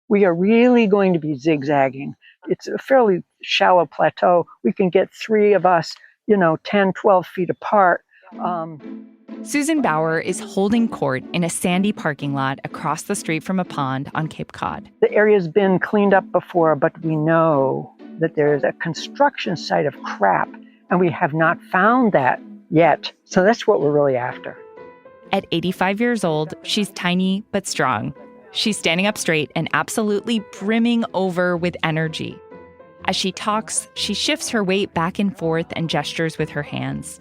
We are really going to be zigzagging. It's a fairly shallow plateau. We can get three of us, 10, 12 feet apart. Susan Baur is holding court in a sandy parking lot across the street from a pond on Cape Cod. The area's been cleaned up before, but we know that there's a construction site of crap, and we have not found that yet. So that's what we're really after. At 85 years old, she's tiny but strong. She's standing up straight and absolutely brimming over with energy. As she talks, she shifts her weight back and forth and gestures with her hands.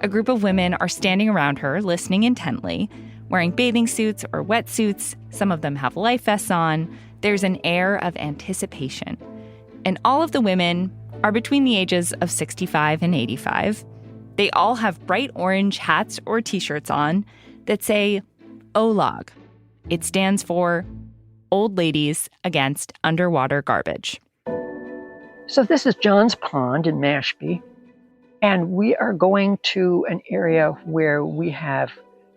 A group of women are standing around her, listening intently, wearing bathing suits or wetsuits. Some of them have life vests on. There's an air of anticipation. And all of the women are between the ages of 65 and 85. They all have bright orange hats or T-shirts on that say OLOG. It stands for Old Ladies Against Underwater Garbage. So this is John's Pond in Mashpee, and we are going to an area where we have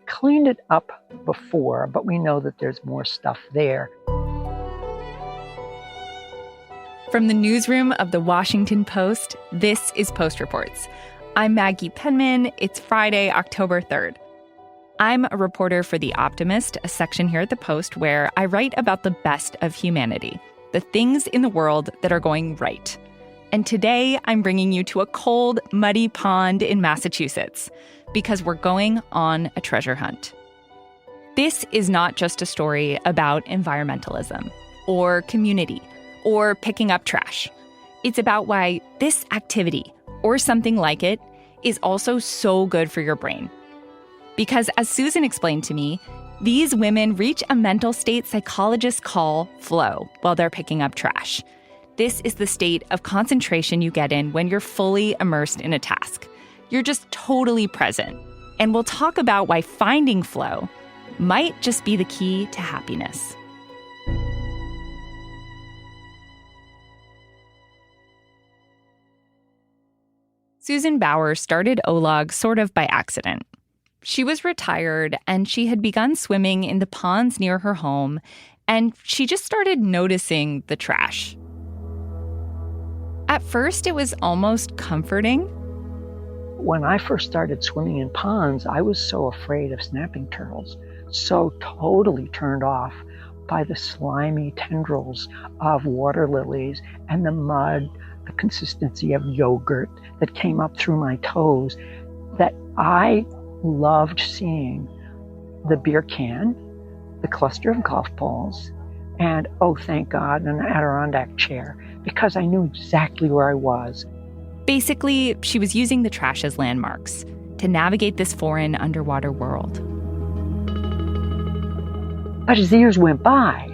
cleaned it up before, but we know that there's more stuff there. From the newsroom of the Washington Post, this is Post Reports. I'm Maggie Penman. It's Friday, October 3rd. I'm a reporter for The Optimist, a section here at the Post where I write about the best of humanity, the things in the world that are going right. And today, I'm bringing you to a cold, muddy pond in Massachusetts because we're going on a treasure hunt. This is not just a story about environmentalism or community or picking up trash. It's about why this activity, or something like it, is also so good for your brain. Because as Susan explained to me, these women reach a mental state psychologists call flow while they're picking up trash. This is the state of concentration you get in when you're fully immersed in a task. You're just totally present. And we'll talk about why finding flow might just be the key to happiness. Susan Baur started OLOG sort of by accident. She was retired and she had begun swimming in the ponds near her home, and she just started noticing the trash. At first, it was almost comforting. When I first started swimming in ponds, I was so afraid of snapping turtles, so totally turned off by the slimy tendrils of water lilies and the mud, the consistency of yogurt that came up through my toes, that I loved seeing the beer can, the cluster of golf balls, and, oh, thank God, an Adirondack chair, because I knew exactly where I was. Basically, she was using the trash as landmarks to navigate this foreign underwater world. But as the years went by,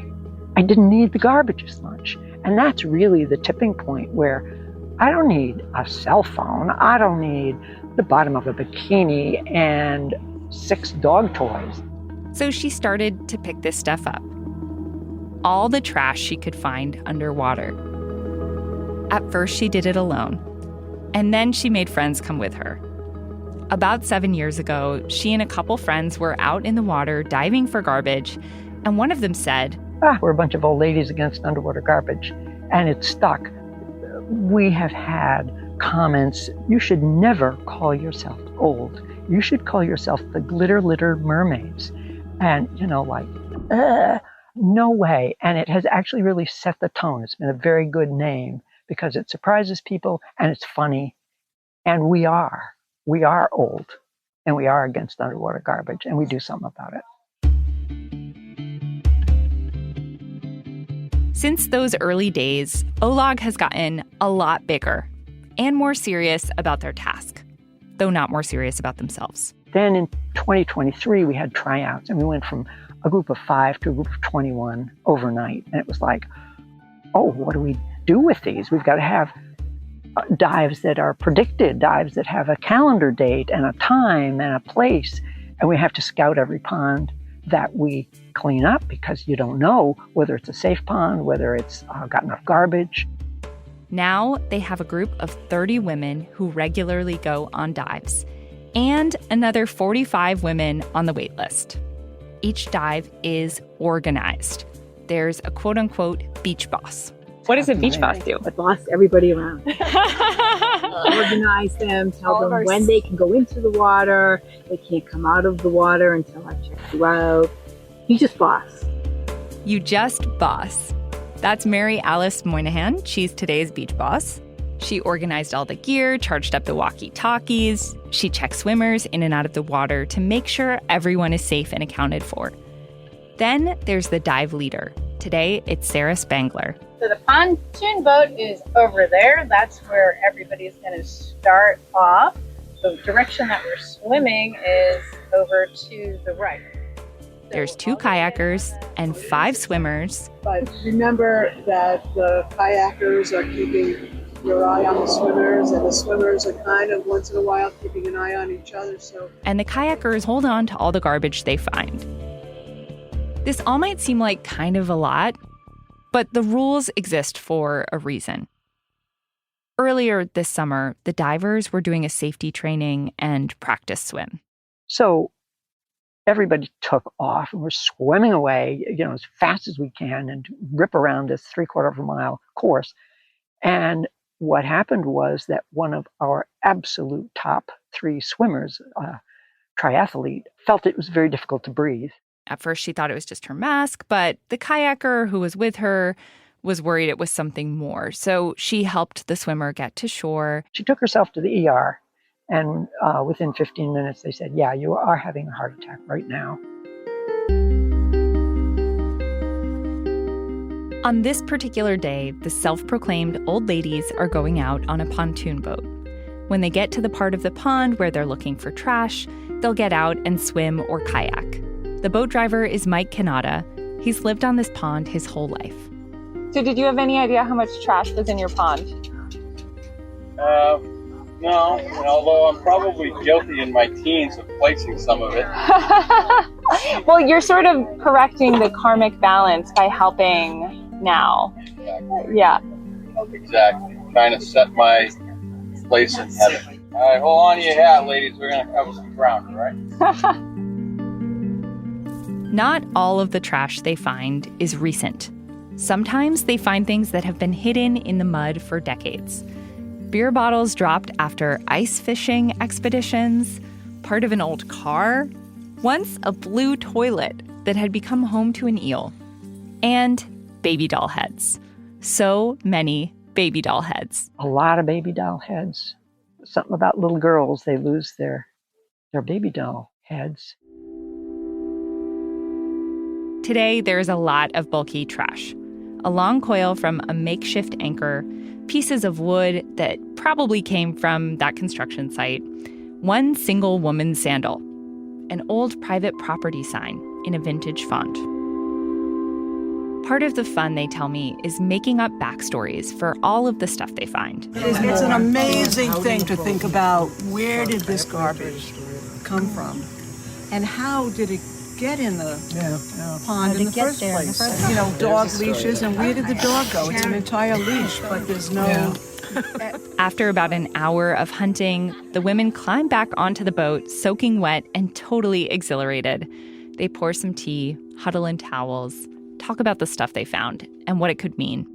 I didn't need the garbage as much. And that's really the tipping point where I don't need a cell phone. I don't need the bottom of a bikini and 6 dog toys. So she started to pick this stuff up. All the trash she could find underwater. At first, she did it alone. And then she made friends come with her. About 7 years ago, she and a couple friends were out in the water diving for garbage, and one of them said, we're a bunch of old ladies against underwater garbage, and it stuck. We have had comments, you should never call yourself old. You should call yourself the glitter litter mermaids. And, no way. And it has actually really set the tone. It's been a very good name because it surprises people and it's funny. And we are old, and we are against underwater garbage, and we do something about it. Since those early days, OLOG has gotten a lot bigger and more serious about their task, though not more serious about themselves. Then in 2023, we had tryouts, and we went from a group of 5 to a group of 21 overnight. And it was like, oh, what do we do with these? We've got to have dives that are predicted, dives that have a calendar date and a time and a place. And we have to scout every pond that we clean up because you don't know whether it's a safe pond, whether it's got enough garbage. Now they have a group of 30 women who regularly go on dives and another 45 women on the wait list. Each dive is organized. there's a quote-unquote beach boss. What does a beach boss do? Boss everybody around. Organize them, tell them when they can go into the water. They can't come out of the water until I check you out. You just boss. You just boss. That's Mary Alice Moynihan. She's today's beach boss. She organized all the gear, charged up the walkie-talkies. She checks swimmers in and out of the water to make sure everyone is safe and accounted for. Then there's the dive leader. Today, it's Sarah Spangler. So the pontoon boat is over there. That's where everybody's going to start off. The direction that we're swimming is over to the right. There's 2 kayakers and 5 swimmers. But remember that the kayakers are keeping your eye on the swimmers, and the swimmers are kind of once in a while keeping an eye on each other. And the kayakers hold on to all the garbage they find. This all might seem like kind of a lot, but the rules exist for a reason. Earlier this summer, the divers were doing a safety training and practice swim. So everybody took off and we're swimming away, as fast as we can and rip around this 3/4 of a mile course. And what happened was that one of our absolute top 3 swimmers, triathlete, felt it was very difficult to breathe. At first, she thought it was just her mask, but the kayaker who was with her was worried it was something more. So she helped the swimmer get to shore. She took herself to the ER, and within 15 minutes, they said, yeah, you are having a heart attack right now. On this particular day, the self-proclaimed old ladies are going out on a pontoon boat. When they get to the part of the pond where they're looking for trash, they'll get out and swim or kayak. The boat driver is Mike Kanata. He's lived on this pond his whole life. So did you have any idea how much trash was in your pond? No, although I'm probably guilty in my teens of placing some of it. Well, you're sort of correcting the karmic balance by helping now. Exactly. Yeah. Exactly. Trying to set my place in heaven. All right, hold on to your hat, ladies. We're going to cover some ground, all right? Not all of the trash they find is recent. Sometimes they find things that have been hidden in the mud for decades. Beer bottles dropped after ice fishing expeditions, part of an old car, once a blue toilet that had become home to an eel, and baby doll heads. So many baby doll heads. A lot of baby doll heads. Something about little girls, they lose their baby doll heads. Today, there's a lot of bulky trash. A long coil from a makeshift anchor, pieces of wood that probably came from that construction site, one single woman's sandal, an old private property sign in a vintage font. Part of the fun, they tell me, is making up backstories for all of the stuff they find. It's an amazing thing to think about. Where did this garbage come from? And how did it get in the pond in the first place? Dog leashes, and where did the dog go? It's an entire leash, but there's no... Yeah. After about an hour of hunting, the women climb back onto the boat, soaking wet and totally exhilarated. They pour some tea, huddle in towels, talk about the stuff they found and what it could mean.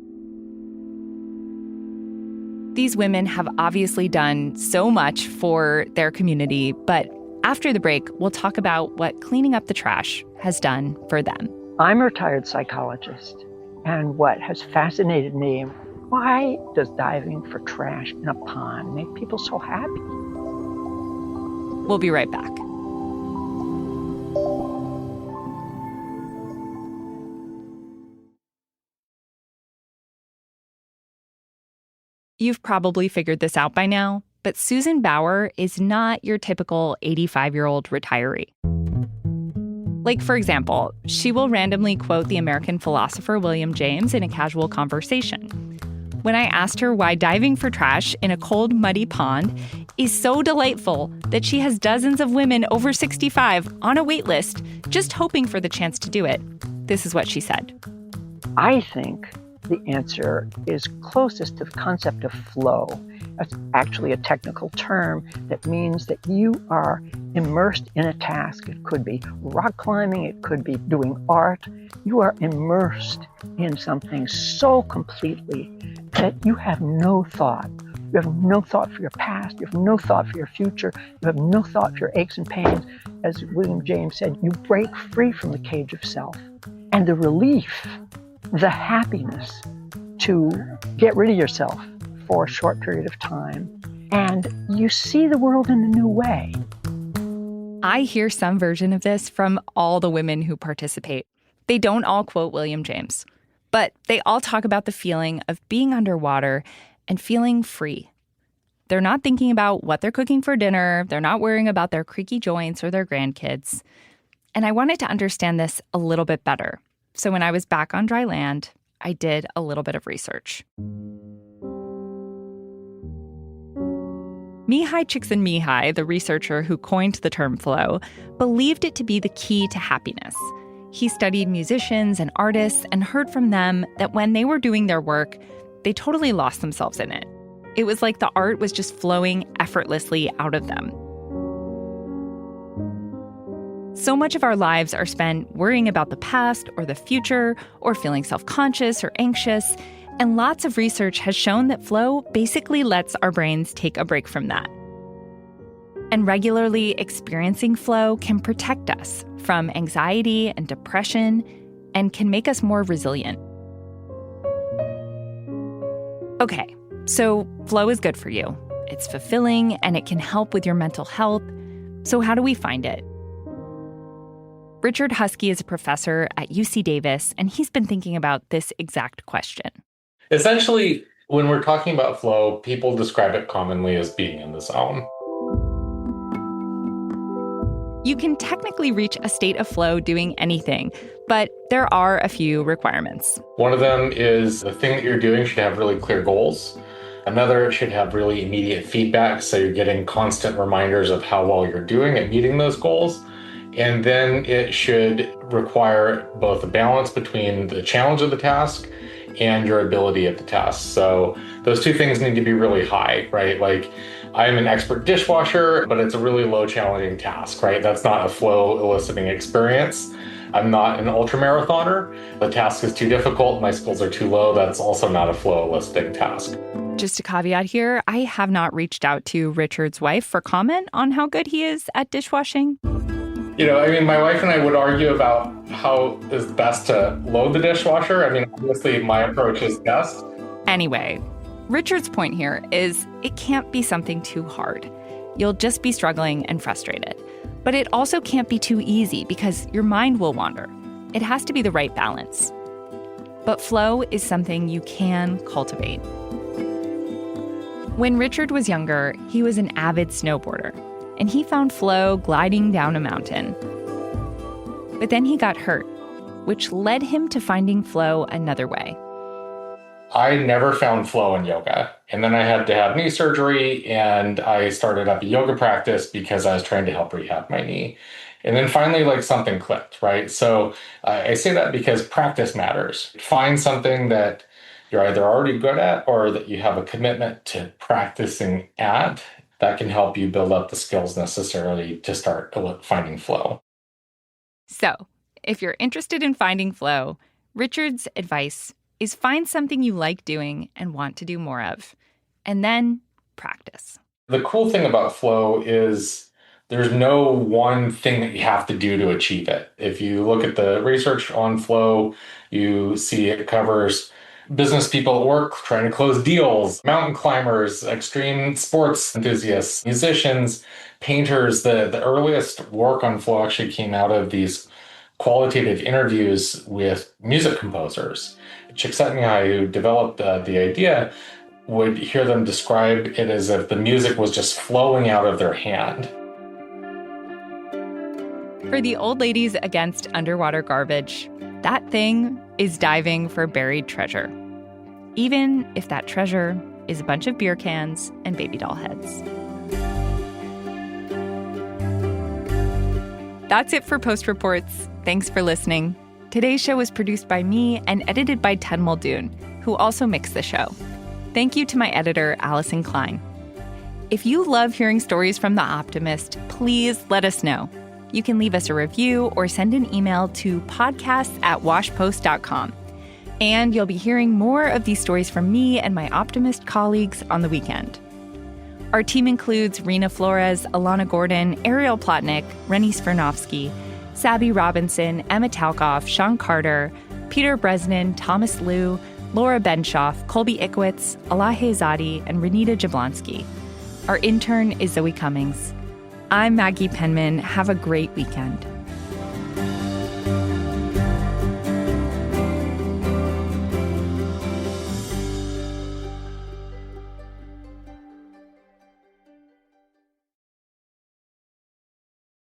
These women have obviously done so much for their community, but after the break, we'll talk about what cleaning up the trash has done for them. I'm a retired psychologist, and what has fascinated me, why does diving for trash in a pond make people so happy? We'll be right back. You've probably figured this out by now, but Susan Baur is not your typical 85-year-old retiree. Like, for example, she will randomly quote the American philosopher William James in a casual conversation. When I asked her why diving for trash in a cold, muddy pond is so delightful that she has dozens of women over 65 on a wait list just hoping for the chance to do it, this is what she said. I think the answer is closest to the concept of flow. That's actually a technical term that means that you are immersed in a task. It could be rock climbing, it could be doing art. You are immersed in something so completely that you have no thought. You have no thought for your past. You have no thought for your future. You have no thought for your aches and pains. As William James said, you break free from the cage of self. And the relief, the happiness to get rid of yourself for a short period of time, and you see the world in a new way. I hear some version of this from all the women who participate. They don't all quote William James, but they all talk about the feeling of being underwater and feeling free. They're not thinking about what they're cooking for dinner. They're not worrying about their creaky joints or their grandkids. And I wanted to understand this a little bit better. So when I was back on dry land, I did a little bit of research. Mihai Csikszentmihalyi, the researcher who coined the term flow, believed it to be the key to happiness. He studied musicians and artists and heard from them that when they were doing their work, they totally lost themselves in it. It was like the art was just flowing effortlessly out of them. So much of our lives are spent worrying about the past or the future or feeling self-conscious or anxious. And lots of research has shown that flow basically lets our brains take a break from that. And regularly experiencing flow can protect us from anxiety and depression and can make us more resilient. Okay, so flow is good for you. It's fulfilling and it can help with your mental health. So how do we find it? Richard Husky is a professor at UC Davis, and he's been thinking about this exact question. Essentially, when we're talking about flow, people describe it commonly as being in the zone. You can technically reach a state of flow doing anything, but there are a few requirements. One of them is the thing that you're doing should have really clear goals. Another should have really immediate feedback, so you're getting constant reminders of how well you're doing at meeting those goals. And then it should require both a balance between the challenge of the task and your ability at the task. So those two things need to be really high, right? Like, I'm an expert dishwasher, but it's a really low challenging task, right? That's not a flow eliciting experience. I'm not an ultramarathoner. The task is too difficult. My skills are too low. That's also not a flow eliciting task. Just a caveat here, I have not reached out to Richard's wife for comment on how good he is at dishwashing. My wife and I would argue about how is best to load the dishwasher. Obviously, my approach is best. Anyway, Richard's point here is it can't be something too hard. You'll just be struggling and frustrated. But it also can't be too easy because your mind will wander. It has to be the right balance. But flow is something you can cultivate. When Richard was younger, he was an avid snowboarder, and he found flow gliding down a mountain. But then he got hurt, which led him to finding flow another way. I never found flow in yoga. And then I had to have knee surgery, and I started up a yoga practice because I was trying to help rehab my knee. And then finally, something clicked, right? So I say that because practice matters. Find something that you're either already good at or that you have a commitment to practicing at. That can help you build up the skills necessarily to start finding flow. So, if you're interested in finding flow, Richard's advice is find something you like doing and want to do more of, and then practice. The cool thing about flow is there's no one thing that you have to do to achieve it. If you look at the research on flow, you see it covers business people at work trying to close deals, mountain climbers, extreme sports enthusiasts, musicians, painters. The earliest work on flow actually came out of these qualitative interviews with music composers. Csikszentmihalyi, who developed the idea, would hear them describe it as if the music was just flowing out of their hand. For the old ladies against underwater garbage, that thing is diving for buried treasure, even if that treasure is a bunch of beer cans and baby doll heads. That's it for Post Reports. Thanks for listening. Today's show was produced by me and edited by Ted Muldoon, who also mixed the show. Thank you to my editor, Allison Klein. If you love hearing stories from The Optimist, please let us know. You can leave us a review or send an email to podcasts@washpost.com. And you'll be hearing more of these stories from me and my Optimist colleagues on the weekend. Our team includes Rena Flores, Alana Gordon, Ariel Plotnick, Rennie Svirnovsky, Sabby Robinson, Emma Talkoff, Sean Carter, Peter Bresnan, Thomas Liu, Laura Benshoff, Colby Ikwitz, Alahe Zadi, and Renita Jablonski. Our intern is Zoe Cummings. I'm Maggie Penman. Have a great weekend.